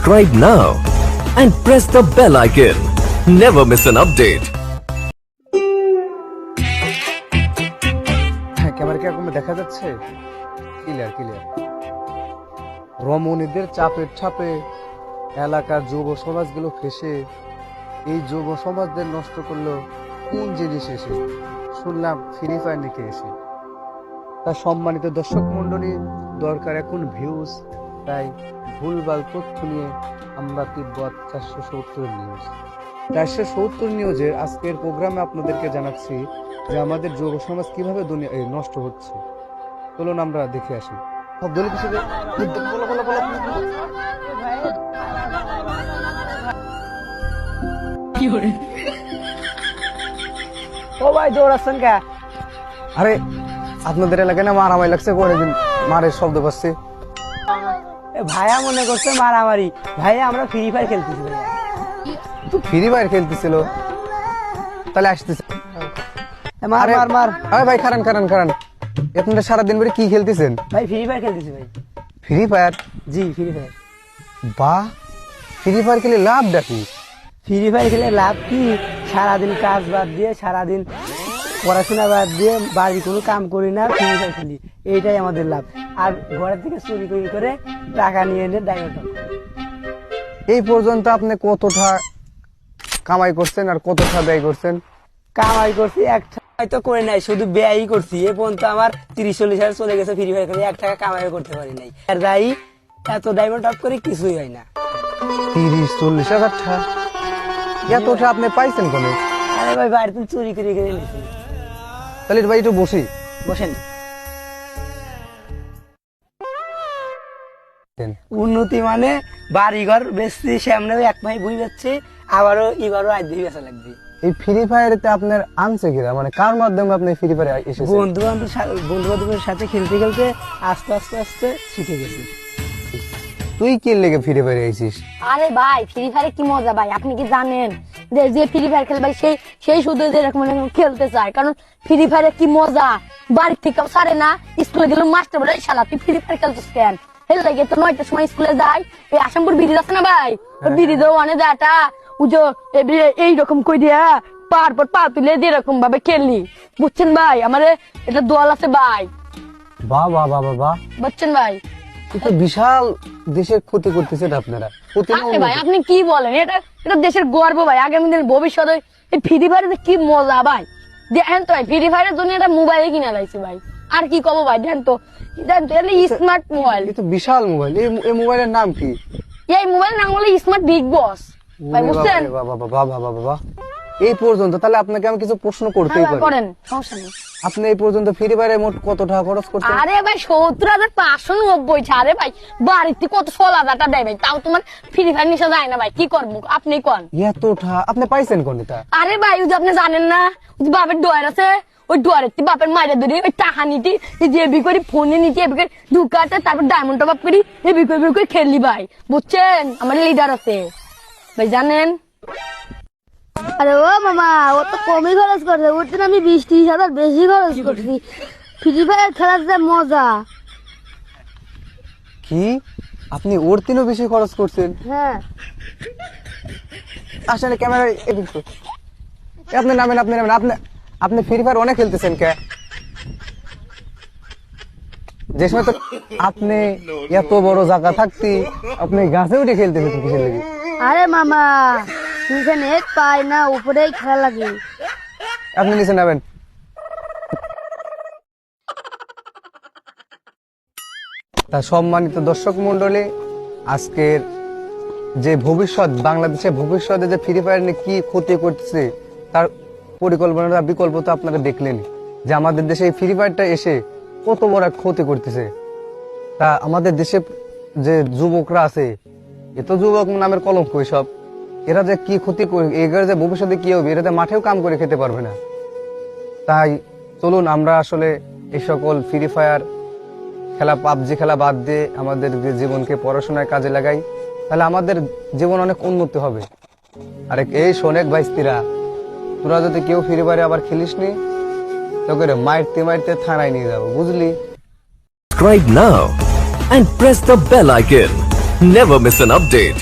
Subscribe now and press the bell icon. Never miss an update. Camera কি এখন দেখা যাচ্ছে? Clear clear. রমণীদের চাপের ছাপে এলাকার যুব সমাজগুলো ফেসে এই যুব সমাজদের নষ্ট করলো কোন জিনিস এসে? শুনলাম ফ্রি ফায়ার নিতে এসে। তার সম্মানিত দর্শক মন্ডলী, দরকার এখন ভিউজ, তাই ভুলভাল তথ্য নিয়ে আমরা তিব্বত 470 নিউজ 470 নিউজের আজকের প্রোগ্রামে আপনাদেরকে জানাচ্ছি যে আমাদের যুব সমাজ কিভাবে দুনিয়া নষ্ট হচ্ছে। চলুন আমরা দেখে আসি। দলিত হিসেবে ও ভাই দৌড়াচ্ছেন কে? আরে আপনাদের এলাকায় না মারামারি লাগছে, করে দিন মারের শব্দ পাচ্ছি। ভাইয়া মনে করছে মারামারি। ভাইয়া আমরা ফ্রি ফায়ার খেলতেছি। তো ফ্রি ফায়ার খেলতেছিল, তাহলে আসতেছে। মার আরে মার মার আরে ভাই খারান খারান খারান, আপনারা সারাদিন ধরে কি খেলতেছেন? ভাই ফ্রি ফায়ার খেলতেছি ভাই। Free Fire? জি ফ্রি ফায়ার। বাহ, ফ্রি ফায়ার খেলে লাভ দেখি। ফ্রি ফায়ার খেলে লাভ কি? সারাদিন কাজ বাদ দিয়ে, সারাদিন পড়াশোনা বাদ দিয়ে বাড়ির কোনো কাম করি না, ফ্রি ফায়ার খেলি, এইটাই আমাদের লাভ। আর ঘরের থেকে চুরি করে টাকা নিয়ে এনে ডাইভার্ট। এই পর্যন্ত আপনি কতটা কামাই করছেন আর কতটা ব্যয় করছেন? কামাই করছি একটা হয়তো করে নাই, শুধু ব্যয়ই করছি। এ পর্যন্ত আমার 30-40 হাজার চলে গেছে ফ্রি ফায়ার খেলে, 1 টাকা কামাই করতে পারি নাই। আর যাই এত ডায়মন্ড টপ করে কিছুই হয় না। 30-40 হাজার টাকা এতটা আপনি পাইছেন কোনে? আরে ভাই বাড়িতে চুরি করে নিয়েছি। তাহলে ভাই একটু বসি। বসেন। উন্নতি মানে বাড়িঘর বেচছি, সামনে এক ভাই বই যাচ্ছে, আবারও এবারও আজ দিয়ে বেচা লাগবে। এই ফ্রি ফায়ারেতে আপনার আনছে কিরা, মানে কার মাধ্যমে আপনি ফ্রি ফায়ারে এসেছেন? বন্ধু বান্ধবের সাথে খেলতে খেলতে আস্তে আস্তে আস্তে শিখে গেছি। তুই কি লেগে ফ্রি ফায়ারে আইছিস? আরে ভাই ফ্রি ফায়ারে কি মজা ভাই, আপনি কি জানেন যে যে ফ্রি ফায়ার খেলে ভাই সেই শুধু যেরকম খেলতে চায়, কারণ ফ্রি ফায়ারে কি মজা। বাড়ির থেকে ছাড়ে না, স্কুলে গেলে মাস্টার বলে শালা তুই ফ্রি ফায়ার খেলছিস কেন? হেল লাগে তো 9টার সময় স্কুলে যাই, এই আসামপুর ব্রিজ আছে না ভাই, ওই ব্রিজে অনেক যাটা উজো এইরকম কই দিয়া পারপর পা তুলে যেরকম ভাবে খেললি, বুঝছেন ভাই? আমার এটা দল আছে ভাই। বাহ বাহ বাহ বাহ, বুঝছেন ভাই? এটা বিশাল দেশের ক্ষতি করতেছেন আপনারা। আরে ভাই আপনি কি বলেন? এটা দেশের গর্ব ভাই, আগামী দিনের ভবিষ্যতে এই ফ্রি ফায়ারে কি মজা ভাই। দেখেন তো ভাই, ফ্রি ফায়ারের জন্য একটা মোবাইল কিনা লাইছি ভাই, আর কি কব ভাই। দেখেন তো স্মার্ট মোবাইল, এটা বিশাল মোবাইল। এই মোবাইলের নাম কি? এই মোবাইল নাম হলো স্মার্ট বিগ বস ভাই, বুঝছেন? বাহ বাহ বাহ বাহ বাহ বাহ। এই পর্যন্ত তাহলে আপনাকে আমি কিছু প্রশ্ন করতেই পারি? করেন, সমস্যা নেই। আপনি এই পর্যন্ত ফ্রি ফায়ারে মোট কত টাকা খরচ করছেন? আরে ভাই 70,590। আরে ভাই বাড়িতে কত 16,000 দেয় ভাই, তাও তোমার ফ্রি ফায়ার নিশা যায় না ভাই, কি করবো আপনি কোন? এতটা আপনি পাইছেন কোন এটা? আরে ভাই ওই যে আপনি জানেন না, ওই যে বাপের ডয়ার আছে, ওই ডয়ারের বাপের মায়ের ধরে ওই টাকা নিতে যে এবি করি, ফোনে নিতে এবি করে ঢুকাতে, তারপর ডায়মন্ড টপ আপ করি, এবি করে খেললি ভাই, বুঝছেন? আমার লিডার আছে ভাই, জানেন? আরে ও মামা, ও তো কমই খরচ করছে, ওর জন্য আমি 20-30 হাজার বেশি খরচ করছি। ফ্রি ফায়ার খেলার যে মজা। কি আপনি ওর তিনও বেশি খরচ করছেন? হ্যাঁ আসলে ক্যামেরা আপনি নামেন, আপনি নামেন। আপনি ফ্রি ফায়ার অনেক খেলতেছেন কে? যে সময় তো আপনি এত বড় জায়গা থাকতে আপনি গাছে উঠে খেলতেছেন কিসের লাগি? আরে মামা, নিচে নেট পাই না, উপরেই খেলা লাগে। আপনি নিচে নামেন। তা সম্মানিত দর্শক মন্ডলী, আজকের যে ভবিষ্যৎ, বাংলাদেশের ভবিষ্যতে যে ফ্রি ফায়ার নিয়ে কি ক্ষতি করতেছে তার পরিকল্পনা বিকল্প তো আপনারা দেখলেন, যে আমাদের দেশে এই ফ্রি ফায়ারটা এসে কত বড় এক ক্ষতি করতেছে। তা আমাদের দেশে যে যুবকরা আছে, এত যুবক নামের কলঙ্ক সব, এরা যে কি ক্ষতি করে, এগার যে ভবিষ্যতে কি হবে, এরা মাঠেও কাম করে খেতে পারবে না। তাই চলুন আমরা আসলে এই সকল ফ্রি ফায়ার খেলা, পাবজি খেলা বাদ দিয়ে আমাদের জীবনকে পড়াশোনায় কাজে লাগাই, তাহলে আমাদের জীবন অনেক উন্নতি হবে। আরে এই শোনেক ভাইস্তিরা, তোরা যদি কেউ ফ্রি ফায়ারে আবার খেলিস নি, তোকে মারতে মারতে থানায় নিয়ে যাবো, বুঝলি? Subscribe now and press the bell icon. Never miss an update.